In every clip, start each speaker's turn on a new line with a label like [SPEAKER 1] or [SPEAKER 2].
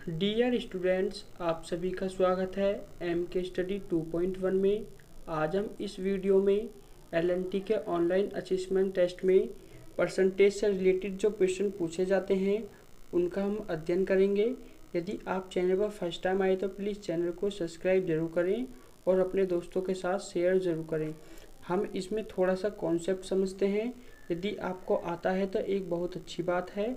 [SPEAKER 1] Dear students, आप सभी का स्वागत है एम के स्टडी 2.1 में। आज हम इस वीडियो में एलएनटी के ऑनलाइन असेसमेंट टेस्ट में परसेंटेज से रिलेटेड जो क्वेश्चन पूछे जाते हैं उनका हम अध्ययन करेंगे। यदि आप चैनल पर फर्स्ट टाइम आए तो प्लीज़ चैनल को सब्सक्राइब जरूर करें और अपने दोस्तों के साथ शेयर ज़रूर करें। हम इसमें थोड़ा सा कॉन्सेप्ट समझते हैं। यदि आपको आता है तो एक बहुत अच्छी बात है।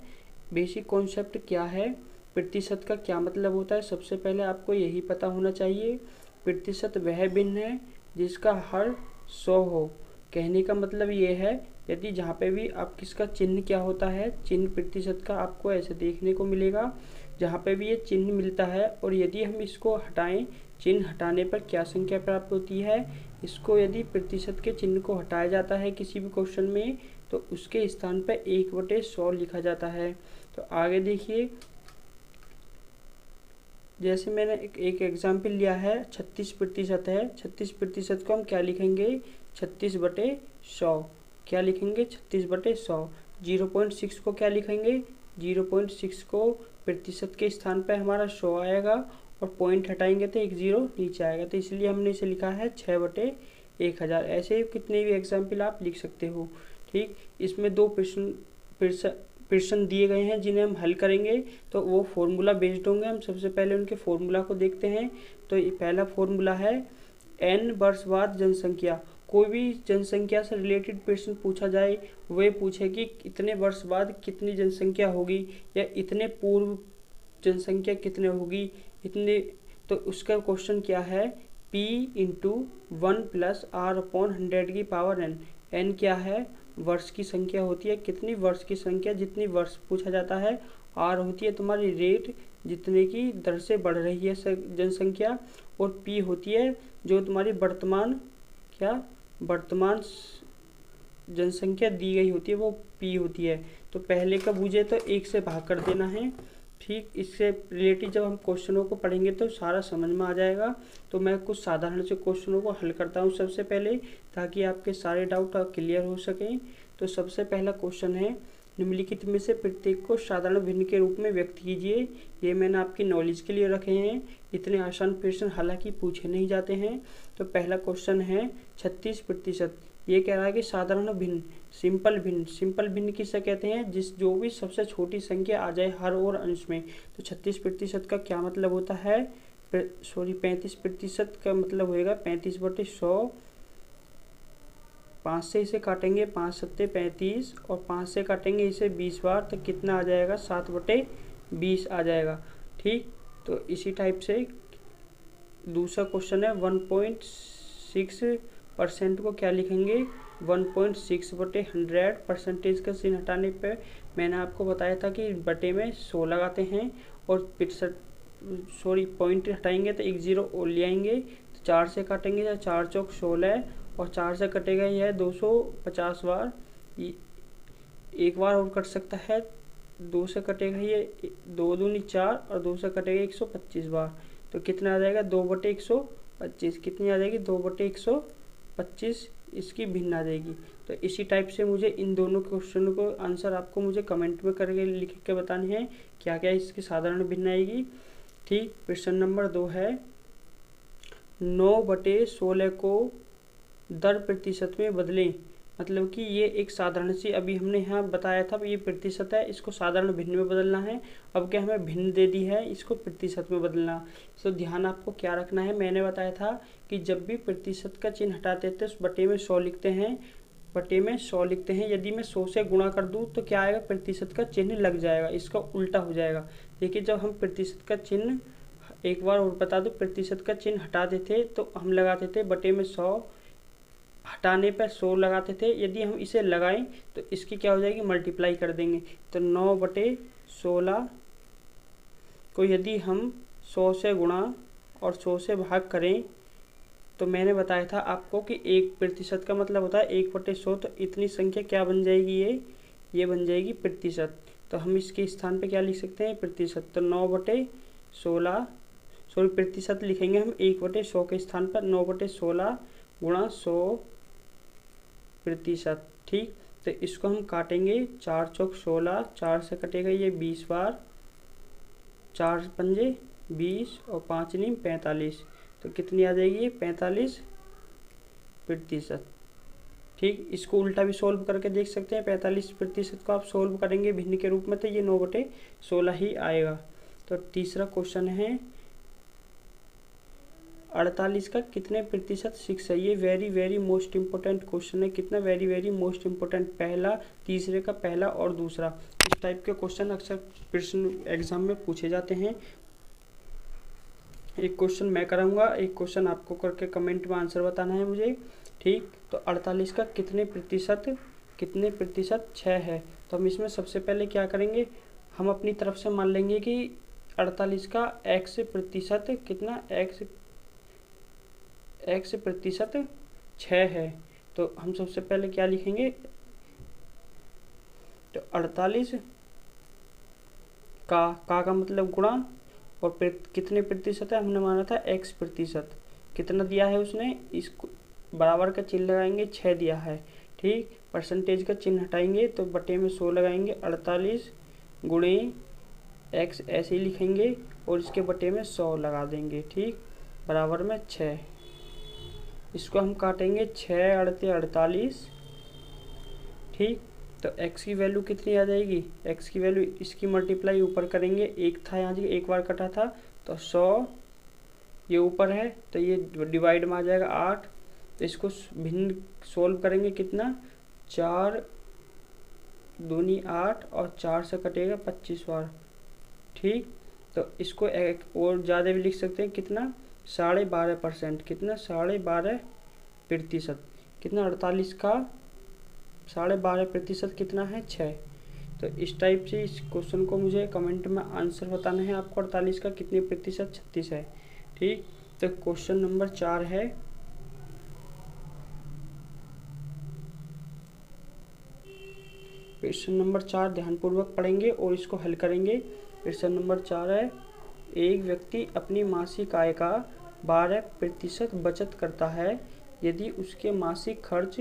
[SPEAKER 1] बेसिक कॉन्सेप्ट क्या है, प्रतिशत का क्या मतलब होता है, सबसे पहले आपको यही पता होना चाहिए। प्रतिशत वह भिन्न है जिसका हर 100 हो। कहने का मतलब ये है, यदि जहाँ पे भी आप किसका चिन्ह क्या होता है, चिन्ह प्रतिशत का आपको ऐसे देखने को मिलेगा। जहाँ पे भी ये चिन्ह मिलता है और यदि हम इसको हटाएं, चिन्ह हटाने पर क्या संख्या प्राप्त होती है, इसको यदि प्रतिशत के चिन्ह को हटाया जाता है किसी भी क्वेश्चन में तो उसके स्थान पर 1/100 लिखा जाता है। तो आगे देखिए, जैसे मैंने एक एग्जाम्पल लिया है, 36% है। 36% को हम क्या लिखेंगे, 36/100। क्या लिखेंगे, 36/100। 0.6 को क्या लिखेंगे, 0.6 को प्रतिशत के स्थान पर हमारा 100 आएगा और पॉइंट हटाएंगे तो एक जीरो नीचे आएगा, तो इसलिए हमने इसे लिखा है 6/1000। ऐसे ही कितने भी एग्जाम्पल आप लिख सकते हो। ठीक, इसमें दो प्रश्न दिए गए हैं जिन्हें हम हल करेंगे तो वो फॉर्मूला बेस्ड होंगे। हम सबसे पहले उनके फॉर्मूला को देखते हैं। तो ये पहला फॉर्मूला है n वर्ष बाद जनसंख्या। कोई भी जनसंख्या से रिलेटेड प्रश्न पूछा जाए, वे पूछे कि इतने वर्ष बाद कितनी जनसंख्या होगी या इतने पूर्व जनसंख्या कितने होगी, इतने, तो उसका क्वेश्चन क्या है, p इंटू 1 + r/100⁴n। n क्या है, वर्ष की संख्या होती है, कितनी वर्ष की संख्या, जितनी वर्ष पूछा जाता है। r होती है तुम्हारी रेट, जितने की दर से बढ़ रही है जनसंख्या। और p होती है जो तुम्हारी वर्तमान जनसंख्या दी गई होती है, वो p होती है। तो पहले का बूझे तो 1 से भाग कर देना है। ठीक, इससे रिलेटेड जब हम क्वेश्चनों को पढ़ेंगे तो सारा समझ में आ जाएगा। तो मैं कुछ साधारण से क्वेश्चनों को हल करता हूँ सबसे पहले, ताकि आपके सारे डाउट क्लियर हो सकें। तो सबसे पहला क्वेश्चन है, निम्नलिखित में से प्रत्येक को साधारण भिन्न के रूप में व्यक्त कीजिए। ये मैंने आपकी नॉलेज के लिए रखे हैं। इतने आसान प्रश्न हालांकि पूछे नहीं जाते हैं। तो पहला क्वेश्चन है 36%। ये कह रहा है कि साधारण भिन्न, सिंपल भिन्न। सिंपल भिन्न किसे कहते हैं, जो भी सबसे छोटी संख्या आ जाए हर और अंश में। तो 36% का क्या मतलब होता है, 35% का मतलब होएगा 35/100। 5 से इसे काटेंगे, 5 सत्ते 35, और 5 से काटेंगे इसे 20 बार, तो कितना आ जाएगा, 7/20 आ जाएगा। ठीक, तो इसी टाइप से दूसरा क्वेश्चन है 1.6% को क्या लिखेंगे, 1.6/100। परसेंटेज का चिन्ह हटाने पर मैंने आपको बताया था कि बटे में 100 लगाते हैं और पॉइंट हटाएंगे तो एक जीरो और ले आएंगे। तो 4 से काटेंगे तो 4 चौक 16, और 4 से कटेगा यह 250 बार। एक बार और कट सकता है, 2 से कटेगा ये 2 दूनी 4, और 2 से कटेगा 125 बार। तो कितना आ जाएगा, 2/125। कितनी आ जाएगी, 2/125 इसकी भिन्न आ जाएगी। तो इसी टाइप से मुझे इन दोनों क्वेश्चनों को आंसर आपको मुझे कमेंट में करके लिख के बताने हैं क्या क्या इसकी साधारण भिन्न आएगी। ठीक, प्रश्न नंबर 2 है, 9/16 को दर प्रतिशत में बदलें। मतलब कि ये एक साधारण सी, अभी हमने यहाँ बताया था ये प्रतिशत है, इसको साधारण भिन्न में बदलना है। अब क्या हमें भिन्न दे दी है, इसको प्रतिशत में बदलना। तो ध्यान आपको क्या रखना है, मैंने बताया था कि जब भी प्रतिशत का चिन्ह हटाते थे उस बटे में 100 लिखते हैं, बटे में 100 लिखते हैं। यदि मैं 100 से गुणा कर दूँ तो क्या आएगा, प्रतिशत का चिन्ह लग जाएगा, इसका उल्टा हो जाएगा। देखिए, जब हम प्रतिशत का चिन्ह, एक बार और बता दो, प्रतिशत का चिन्ह हटाते थे तो हम लगाते थे बटे में 100, हटाने पर 100 लगाते थे। यदि हम इसे लगाएं तो इसकी क्या हो जाएगी, मल्टीप्लाई कर देंगे। तो 9/16 को यदि हम 100 से गुणा और 100 से भाग करें तो मैंने बताया था आपको कि 1% का मतलब होता है 1/100। तो इतनी संख्या क्या बन जाएगी, ये बन जाएगी प्रतिशत। तो हम इसके स्थान पे क्या लिख सकते हैं, प्रतिशत। तो 9/16, सॉरी प्रतिशत लिखेंगे हम 1/100 के स्थान पर, 9/16 गुणा 100%। ठीक, तो इसको हम काटेंगे, 4 चौक 16, 4 से कटेगा ये 20 बार, 4 पंजे 20 और 5 नीम 45, तो कितनी आ जाएगी 45%। ठीक, इसको उल्टा भी सोल्व करके देख सकते हैं। 45% को आप सोल्व करेंगे भिन्न के रूप में तो ये 9/16 ही आएगा। तो तीसरा क्वेश्चन है 48 का कितने प्रतिशत 6 है। ये very very most important question है। कितना वेरी वेरी मोस्ट इम्पोर्टेंट, पहला तीसरे का पहला और दूसरा, इस टाइप के क्वेश्चन अक्सर प्रश्न एग्जाम में पूछे जाते हैं। एक क्वेश्चन मैं कराऊंगा, एक क्वेश्चन आपको करके कमेंट में आंसर बताना है मुझे। ठीक, तो 48 का कितने प्रतिशत 6 है। तो हम इसमें सबसे पहले क्या करेंगे, हम अपनी तरफ से मान लेंगे कि 48 का x प्रतिशत कितना, x प्रतिशत 6 है। तो हम सबसे पहले क्या लिखेंगे, तो 48 का मतलब गुणा, और कितने प्रतिशत है, हमने माना था x प्रतिशत। कितना दिया है उसने, इसको बराबर का चिन्ह लगाएंगे, 6 दिया है। ठीक, परसेंटेज का चिन्ह हटाएंगे तो बटे में 100 लगाएंगे, 48 गुणे x ऐसे ही लिखेंगे और इसके बटे में 100 लगा देंगे। ठीक, बराबर में 6। इसको हम काटेंगे, 6 अड़ते 48। ठीक, तो x की वैल्यू कितनी आ जाएगी, x की वैल्यू इसकी मल्टीप्लाई ऊपर करेंगे, एक था यहाँ जी, एक बार कटा था तो 100, ये ऊपर है तो ये डिवाइड में आ जाएगा 8। तो इसको भिन्न सोल्व करेंगे, कितना 4 दूनी 8 और 4 से कटेगा 25 बार। ठीक, तो इसको एक और ज़्यादा भी लिख सकते हैं, कितना 12.5%, कितना 12.5%, कितना 48 का 12.5% कितना है 6। तो इस टाइप से इस क्वेश्चन को मुझे कमेंट में आंसर बताना है आपको, 48 का कितने प्रतिशत 36 है। ठीक, तो क्वेश्चन नंबर 4 है, क्वेश्चन नंबर 4 ध्यानपूर्वक पढ़ेंगे और इसको हल करेंगे। क्वेश्चन नंबर 4 है, एक व्यक्ति अपनी मासिक आय का 12% बचत करता है। यदि उसके मासिक खर्च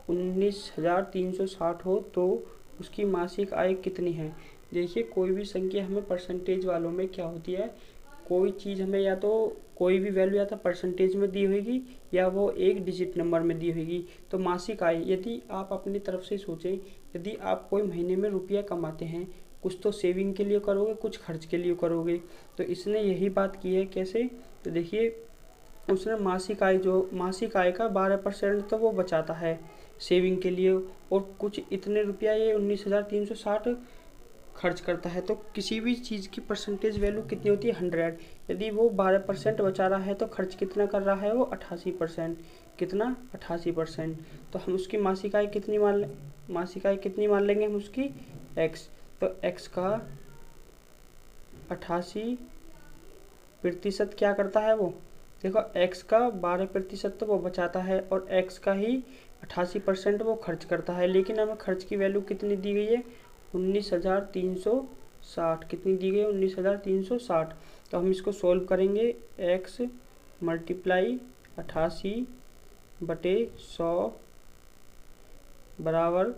[SPEAKER 1] 19,360 हो तो उसकी मासिक आय कितनी है। देखिए, कोई भी संख्या हमें परसेंटेज वालों में क्या होती है, कोई चीज़ हमें या तो कोई भी वैल्यू या तो परसेंटेज में दी होगी या वो एक डिजिट नंबर में दी होगी। तो मासिक आय, यदि आप अपनी तरफ से सोचें, यदि आप कोई महीने में रुपया कमाते हैं, कुछ तो सेविंग के लिए करोगे, कुछ खर्च के लिए करोगे। तो इसने यही बात की है, कैसे, तो देखिए उसने मासिक आय का 12% तो वो बचाता है सेविंग के लिए, और कुछ इतने रुपया ये 19,360 खर्च करता है। तो किसी भी चीज़ की परसेंटेज वैल्यू कितनी होती है 100। यदि वो 12% बचा रहा है तो खर्च कितना कर रहा है वो 88%, कितना 88%। तो हम उसकी मासिक आय कितनी मान लेंगे हम उसकी x। तो x का 88% क्या करता है वो, देखो x का 12% तो वो बचाता है और x का ही 88% वो खर्च करता है। लेकिन हमें खर्च की वैल्यू कितनी दी गई है 19,360, कितनी दी गई है 19,360। तो हम इसको सोल्व करेंगे, x मल्टीप्लाई 88/100 बराबर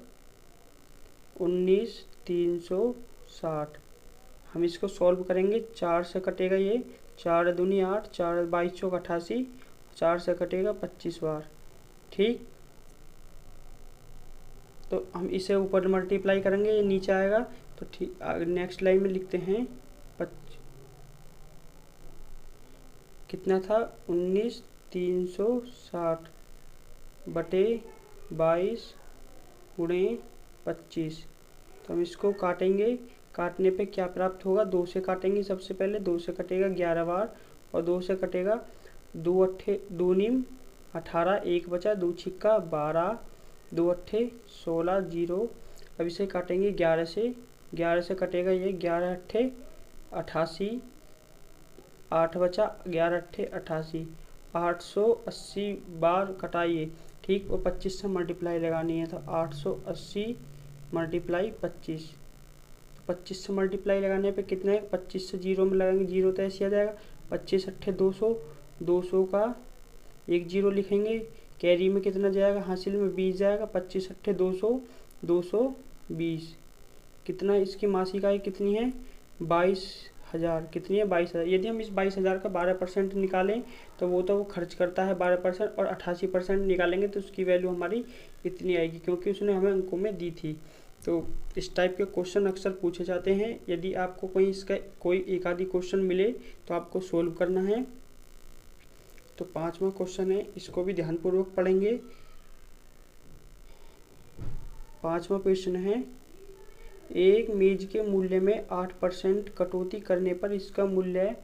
[SPEAKER 1] 19,360। हम इसको सॉल्व करेंगे, 4 से कटेगा ये, 4 दूनी 8, 4 22 चौक 88, 4 से कटेगा 25 बार। ठीक, तो हम इसे ऊपर मल्टीप्लाई करेंगे, ये नीचे आएगा। तो ठीक, नेक्स्ट लाइन में लिखते हैं कितना था 19,360 बटे 22 गुणे 25। तो हम इसको काटेंगे, काटने पे क्या प्राप्त होगा, 2 से काटेंगे सबसे पहले, 2 से कटेगा 11 बार और 2 से कटेगा 2 अट्ठे 2 नीम 18, 1 बचा, 2 छिक्का 12, 2 अट्ठे 16, 0। अब इसे काटेंगे 11 से, 11 से कटेगा ये 11 अट्ठे 88, 8 बचा, 11 अट्ठे 88, 880 बार कटाइए। ठीक, और 25 से मल्टीप्लाई लगानी है, तो 880 मल्टीप्लाई 25, 25 से मल्टीप्लाई लगाने पे कितना है, 25 से 0 में लगाएंगे, 0 तो ऐसे आ जाएगा, 25 अट्ठे 200, 200 का 1 0 लिखेंगे, कैरी में कितना जाएगा, हासिल में 20 जाएगा, 25 अट्ठे 200, 220। कितना इसकी मासिक आय कितनी है 22,000 कितनी है 22,000। यदि हम इस 22,000 का 12% निकालें तो वो खर्च करता है 12%, और 88% निकालेंगे तो उसकी वैल्यू हमारी इतनी आएगी, क्योंकि उसने हमें अंकों में दी थी। तो इस टाइप के क्वेश्चन अक्सर पूछे जाते हैं। यदि आपको कोई एक आधी क्वेश्चन मिले तो आपको सोल्व करना है। तो 5वां क्वेश्चन है, इसको भी ध्यानपूर्वक पढ़ेंगे। 5वां प्रश्न है, एक मेज के मूल्य में 8% कटौती करने पर इसका मूल्य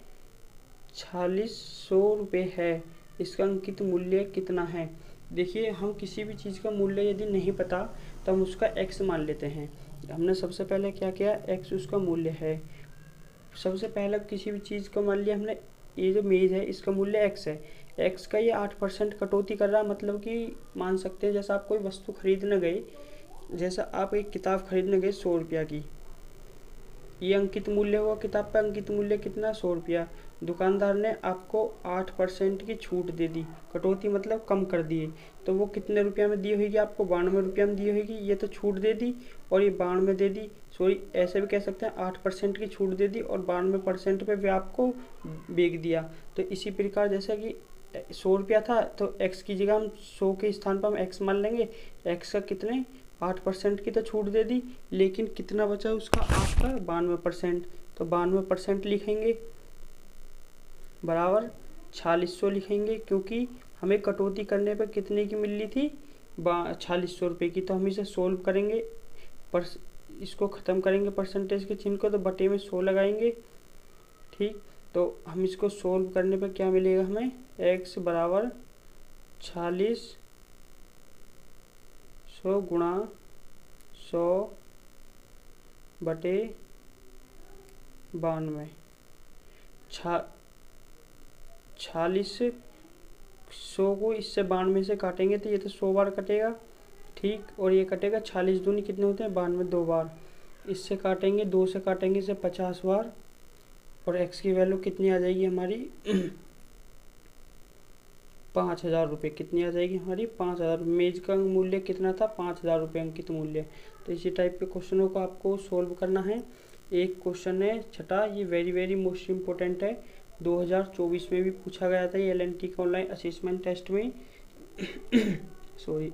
[SPEAKER 1] 4600 रुपये है, इसका अंकित मूल्य कितना है। देखिए, हम किसी भी चीज़ का मूल्य यदि नहीं पता तो हम उसका x मान लेते हैं। हमने सबसे पहले क्या किया, x उसका मूल्य है। सबसे पहले किसी भी चीज़ को मान लिया हमने, ये जो मेज है इसका मूल्य x है, x का ये 8% कटौती कर रहा है, मतलब कि मान सकते हैं जैसा आप कोई वस्तु खरीदने गए, जैसा आप एक किताब खरीदने गए 100 रुपया की, ये अंकित मूल्य हुआ, किताब का अंकित मूल्य कितना 100 रुपया। दुकानदार ने आपको 8% की छूट दे दी, कटौती मतलब कम कर दिए, तो वो कितने रुपया में दी होगी, आपको 92 रुपया में दी होगी। ये तो छूट दे दी और ये 92 दे दी, सॉरी ऐसे भी कह सकते हैं 8% की छूट दे दी और 92% पे भी आपको बेच दिया। तो इसी प्रकार जैसे कि 100 रुपया था तो x की जगह हम 100 के स्थान पर हम x मान लेंगे। x का कितने 8% की तो छूट दे दी, लेकिन कितना बचा उसका 8 का 92%, तो 92% लिखेंगे बराबर 4600 लिखेंगे, क्योंकि हमें कटौती करने पर कितने की मिल रही थी 4600 रुपये की। तो हम इसे सोल्व करेंगे, पर इसको ख़त्म करेंगे परसेंटेज के चिन्ह को, तो बटे में 100 लगाएंगे। ठीक, तो हम इसको सोल्व करने पर क्या मिलेगा हमें, x बराबर 4600 गुणा 100 बटे 92, 4600 को इससे 92 से काटेंगे तो ये तो 100 बार कटेगा। ठीक, और ये कटेगा 40 दूनी कितने होते हैं 92, 2 बार। इससे काटेंगे, 2 से काटेंगे इसे 50 बार, और x की वैल्यू कितनी आ जाएगी हमारी 5000 रुपये। कितनी आ जाएगी हमारी 5000। मेज का मूल्य कितना था 5000 रुपये अंकित मूल्य। तो इसी टाइप के क्वेश्चनों को आपको सोल्व करना है। एक क्वेश्चन है छठा, ये वेरी मोस्ट इम्पोर्टेंट है, 2024 में भी पूछा गया था ये LNT के ऑनलाइन असेसमेंट टेस्ट में। सॉरी,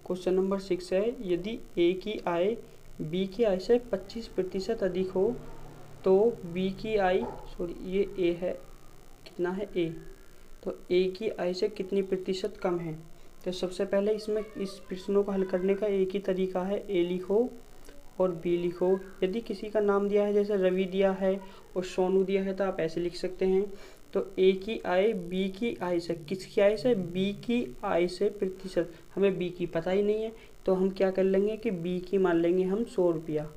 [SPEAKER 1] क्वेश्चन नंबर 6 है, यदि A की आय B की आय से 25% अधिक हो तो B की आय, सॉरी ये A है, कितना है A, तो A की आय से कितनी प्रतिशत कम है। तो सबसे पहले इसमें इस प्रश्नों को हल करने का एक ही तरीका है, A लिखो और B लिखो। यदि किसी का नाम दिया है, जैसे रवि दिया है और सोनू दिया है, तो आप ऐसे लिख सकते हैं। तो A की आय B की आय से, किसकी आय से, B की आय से प्रतिशत, हमें B की पता ही नहीं है, तो हम क्या कर लेंगे कि B की मान लेंगे हम 100 रुपया।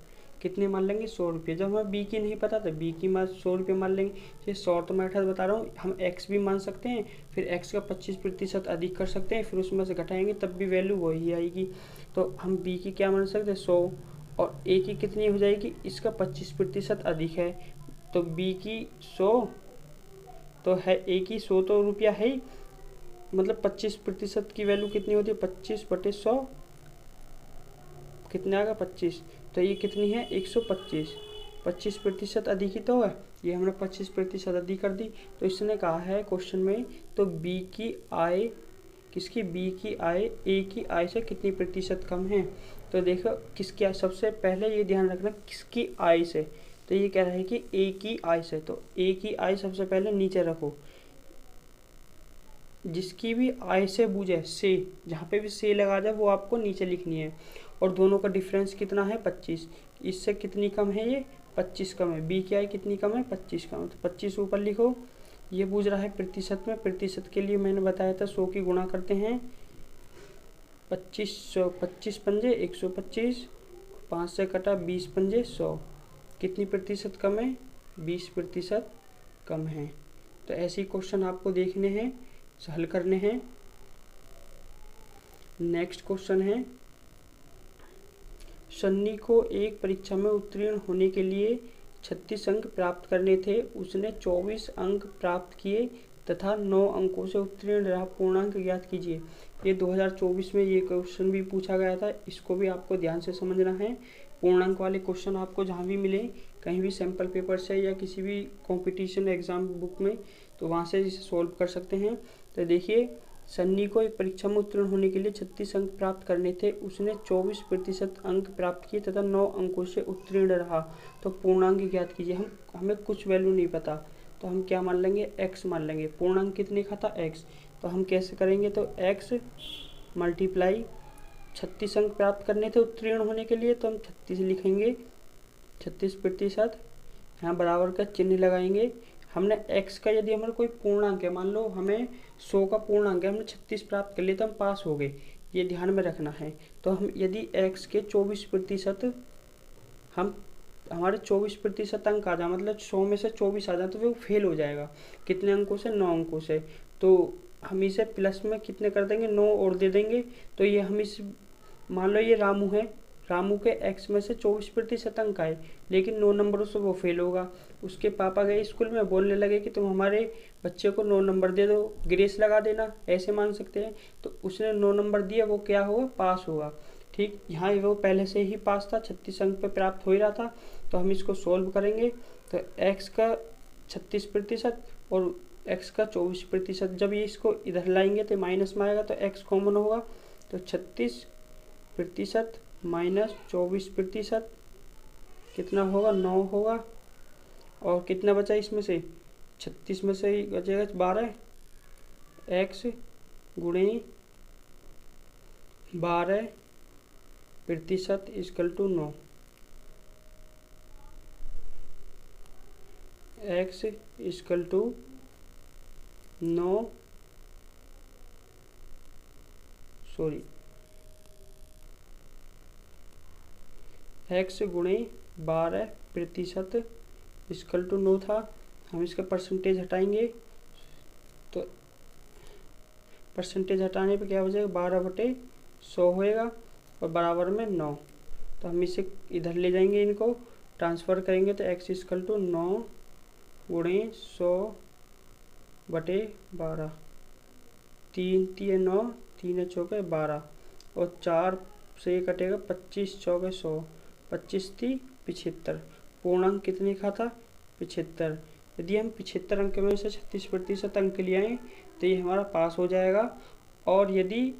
[SPEAKER 1] कितने मान लेंगे 100 रुपये। जब हमें B की नहीं पता तो B की 100 रुपये मान लेंगे। ये शॉर्ट मेथड बता रहा हूँ, हम x भी मान सकते हैं, फिर x का 25% अधिक कर सकते हैं, फिर उसमें से घटाएंगे तब भी वैल्यू वही आएगी। तो हम B की क्या मान सकते हैं 100, और A की कितनी हो जाएगी, इसका 25% अधिक है, तो B की 100 तो है, A की 100 तो रुपया है ही, मतलब 25% की वैल्यू कितनी होती है 25/100, कितने आएगा 25, तो ये कितनी है 125, 25% अधिक ही तो है, ये हमने 25% अधिक कर दी। तो इसने कहा है क्वेश्चन में, तो B की आय, किसकी, B की आय A की आय से कितनी प्रतिशत कम है। तो देखो किसकी आय, सबसे पहले ये ध्यान रखना किसकी आय से, तो ये कह रहा है कि A की आय से, तो A की आय सबसे पहले नीचे रखो, जिसकी भी आय से बूझे से, जहाँ पे भी से लगा जाए वो आपको नीचे लिखनी है, और दोनों का डिफरेंस कितना है 25, इससे कितनी कम है ये 25 कम है, B की आय कितनी कम है 25 कम है, तो 25 ऊपर लिखो। ये पूछ रहा है प्रतिशत में, प्रतिशत के लिए मैंने बताया था 100 की गुणा करते हैं 2500, 25 पंजे 125, 5 से कटा 20 पंजे 100, कितनी प्रतिशत कम है 20% कम है। तो ऐसे क्वेश्चन आपको देखने हैं, हल करने हैं। नेक्स्ट क्वेश्चन है, सन्नी को एक परीक्षा में उत्तीर्ण होने के लिए 36 अंक प्राप्त करने थे, उसने 24 अंक प्राप्त किए तथा 9 अंकों से उत्तीर्ण रहा, पूर्णांक ज्ञात कीजिए। ये 2024 में ये क्वेश्चन भी पूछा गया था, इसको भी आपको ध्यान से समझना है। पूर्णांक वाले क्वेश्चन आपको जहाँ भी मिले, कहीं भी सैम्पल पेपर से या किसी भी कंपटीशन एग्जाम बुक में, तो वहाँ से इसे सॉल्व कर सकते हैं। तो देखिए, सन्नी को एक परीक्षा में उत्तीर्ण होने के लिए 36 अंक प्राप्त करने थे। उसने 24% अंक प्राप्त किए तथा 9 अंकों से उत्तीर्ण रहा। तो पूर्णांक ज्ञात कीजिए। हमें कुछ वैल्यू नहीं पता, तो हम क्या मान लेंगे, x मान लेंगे। पूर्णांक कितने का था, x। तो हम कैसे करेंगे, तो x मल्टीप्लाई 36 अंक प्राप्त करने थे उत्तीर्ण होने के लिए, तो हम 36 लिखेंगे, 36%। यहाँ बराबर का चिन्ह लगाएंगे। हमने x का, यदि हमारा कोई पूर्णांक है, मान लो हमें 100 का पूर्णांक है, हमने 36 प्राप्त कर लिया तो हम पास हो गए, ये ध्यान में रखना है। तो हम यदि x के 24% हमारे 24% अंक आ जाए, मतलब 100 में से 24 आ जाए, तो वो फेल हो जाएगा। कितने अंकों से, 9 अंकों से। तो हम इसे प्लस में कितने कर देंगे, 9 और दे देंगे। तो ये हम इस, मान लो ये रामू है, रामू के x में से 24% अंक आए, लेकिन 9 नंबरों से वो फेल होगा। उसके पापा गए स्कूल में, बोलने लगे कि तुम हमारे बच्चे को 9 नंबर दे दो, ग्रेस लगा देना, ऐसे मान सकते हैं। तो उसने 9 नंबर दिया, वो क्या होगा, पास होगा। ठीक, यहाँ वो पहले से ही पास था, 36 अंक पे प्राप्त हो ही रहा था। तो हम इसको सोल्व करेंगे। तो x का 36% और x का 24%, जब ये इसको इधर लाएंगे तो माइनस में आएगा, तो x कॉमन होगा। तो 36% माइनस 24% कितना होगा, 9 होगा। और कितना बचा इसमें से, 36 में से ही बचेगा 12, x गुणे 12% equal to 9। x equal to 9, sorry, x गुणे 12% इक्वल टू 9 था। हम इसका परसेंटेज हटाएंगे, तो परसेंटेज हटाने पे क्या हो जाएगा, 12/100 होएगा और बराबर में 9। तो हम इसे इधर ले जाएंगे, इनको ट्रांसफ़र करेंगे, तो x इक्वल टू 9 गुणे 100/12, 3 3 9, 3 चौके 12 और 4 से कटेगा 25 चौके 100, 25 थी 75। पूर्णांक कितने का था, 75। यदि हम 75 अंक में से 36% अंक ले आए तो ये हमारा पास हो जाएगा। और यदि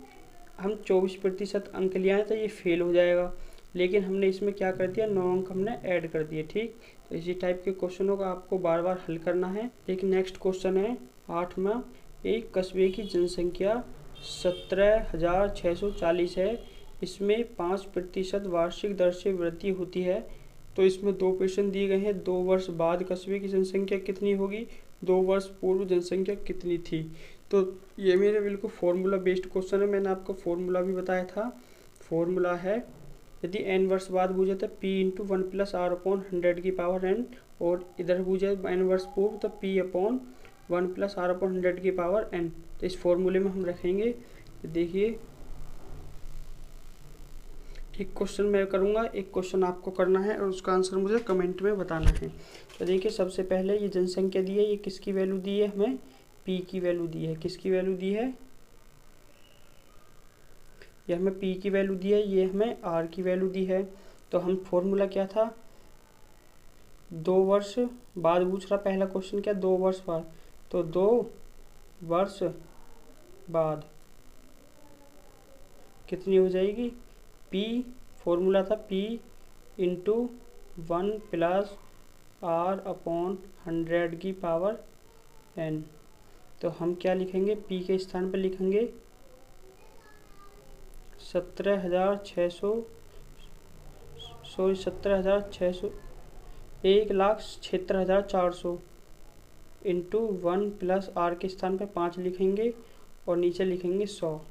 [SPEAKER 1] हम 24% अंक ले आए तो ये फेल हो जाएगा। लेकिन हमने इसमें क्या कर दिया, 9 अंक हमने ऐड कर दिए। ठीक, तो इसी टाइप के क्वेश्चनों का आपको बार बार हल करना है। एक नेक्स्ट क्वेश्चन है 8वां। एक कस्बे की जनसंख्या 17,640 है। इसमें 5% वार्षिक दर से वृद्धि होती है। तो इसमें 2 प्रश्न दिए गए हैं। 2 वर्ष बाद कस्बे की जनसंख्या कितनी होगी, 2 वर्ष पूर्व जनसंख्या कितनी थी। तो ये मेरे बिल्कुल फॉर्मूला बेस्ड क्वेश्चन है। मैंने आपको फॉर्मूला भी बताया था। फॉर्मूला है, यदि n वर्ष बाद पूछे तो p into 1 plus r upon 100 की पावर n, और इधर पूछे n वर्ष पूर्व तो p upon 1 plus r upon 100 की पावर n। तो इस फॉर्मूले में हम रखेंगे। देखिए, एक क्वेश्चन मैं करूँगा, एक क्वेश्चन आपको करना है और उसका आंसर मुझे कमेंट में बताना है। तो देखिए, सबसे पहले ये जनसंख्या दी है, ये किसकी वैल्यू दी है, हमें p की वैल्यू दी है। किसकी वैल्यू दी है, ये हमें p की वैल्यू दी है, ये हमें r की वैल्यू दी है। तो हम फॉर्मूला क्या था, 2 वर्ष बाद पूछ रहा, पहला क्वेश्चन क्या, 2 वर्ष बाद। तो 2 वर्ष बाद कितनी हो जाएगी, p, फॉर्मूला था p into 1 plus r upon 100 की पावर n। तो हम क्या लिखेंगे, p के स्थान पर लिखेंगे 17,600, सॉरी 17,600, 1,76,400 इंटू 1 प्लस r के स्थान पे 5 लिखेंगे और नीचे लिखेंगे 100।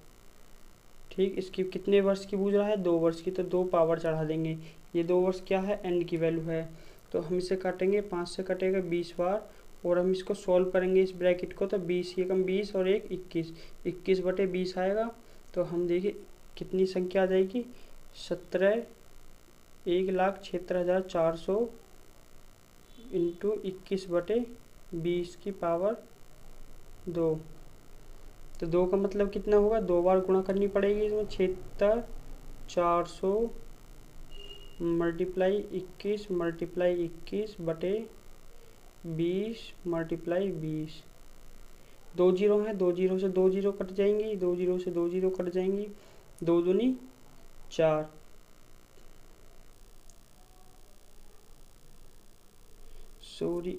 [SPEAKER 1] ठीक, इसकी कितने वर्ष की पूछ रहा है, 2 वर्ष की, तो 2 पावर चढ़ा देंगे। ये 2 वर्ष क्या है, n की वैल्यू है। तो हम इसे काटेंगे, 5 से कटेगा 20 बार, और हम इसको सॉल्व करेंगे इस ब्रैकेट को। तो 20 ये कम 20 और 1 21, 21/20 आएगा। तो हम देखिए कितनी संख्या आ जाएगी, 1,76,400 इंटू 21/20 की पावर 2। तो 2 का मतलब कितना होगा, 2 बार गुणा करनी पड़ेगी इसमें, 76,400 मल्टीप्लाई 21 मल्टीप्लाई 21 बटे 20 मल्टीप्लाई 20। 2 जीरो हैं, 2 जीरो से 2 जीरो कट जाएंगी, 2 जीरो से 2 जीरो कट जाएंगी, 2 दूनी 4, सॉरी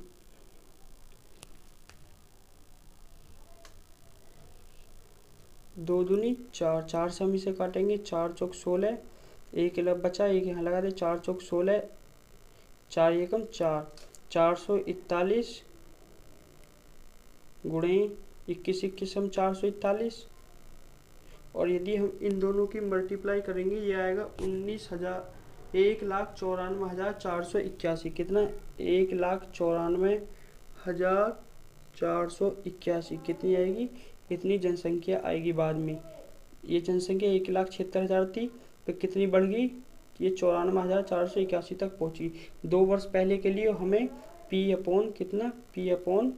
[SPEAKER 1] 2 दूनी 4, 4 से हम इसे काटेंगे, 4 चौक 16, एक अलग बचा, एक यहाँ लगा दे, 4 चौक 16, 4 एकम 4, 441 गुणे 21 21 हम 441। और यदि हम इन दोनों की मल्टीप्लाई करेंगे ये आएगा 1,94,481। कितना? 1,94,481 कितनी आएगी? इतनी जनसंख्या आएगी बाद में। ये जनसंख्या 1,76,000 थी, फिर कितनी बढ़ गई? ये 94,481 तक पहुंची। 2 वर्ष पहले के लिए हमें P अपॉन कितना? P अपॉन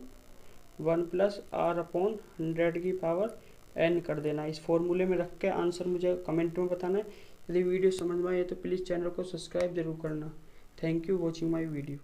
[SPEAKER 1] 1 + R/100 की पावर n कर देना। इस फॉर्मूले में रख के आंसर मुझे कमेंट में बताना है। यदि वीडियो समझ में आए तो प्लीज़ चैनल को सब्सक्राइब जरूर करना। Thank you watching my video.